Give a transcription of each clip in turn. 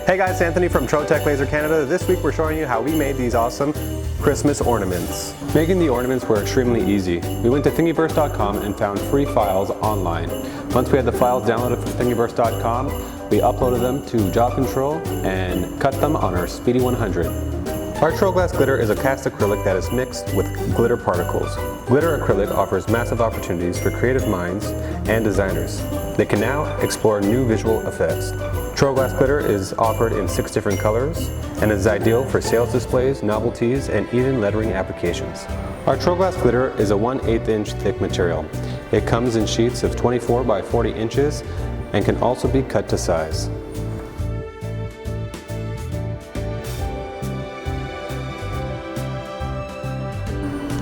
Hey guys, Anthony from Trotec Canada. This week we're showing you how we made these awesome Christmas ornaments. Making the ornaments were extremely easy. We went to thingiverse.com and found free files online. Once we had the files downloaded from thingiverse.com, we uploaded them to Job Control and cut them on our Speedy 100. Our TroGlass Glitter is a cast acrylic that is mixed with glitter particles. Glitter acrylic offers massive opportunities for creative minds and designers. They can now explore new visual effects. TroGlass Glitter is offered in 6 different colors and is ideal for sales displays, novelties, and even lettering applications. Our TroGlass Glitter is a 1/8 inch thick material. It comes in sheets of 24 by 40 inches and can also be cut to size.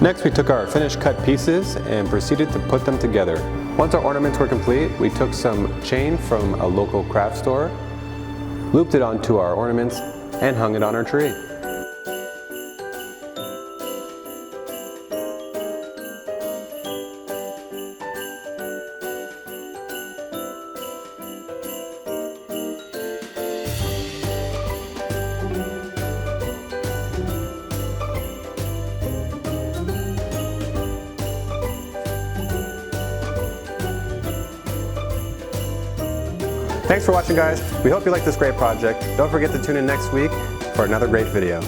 Next, we took our finished cut pieces and proceeded to put them together. Once our ornaments were complete, we took some chain from a local craft store, looped it onto our ornaments, and hung it on our tree. Thanks for watching, guys. We hope you like this great project. Don't forget to tune in next week for another great video.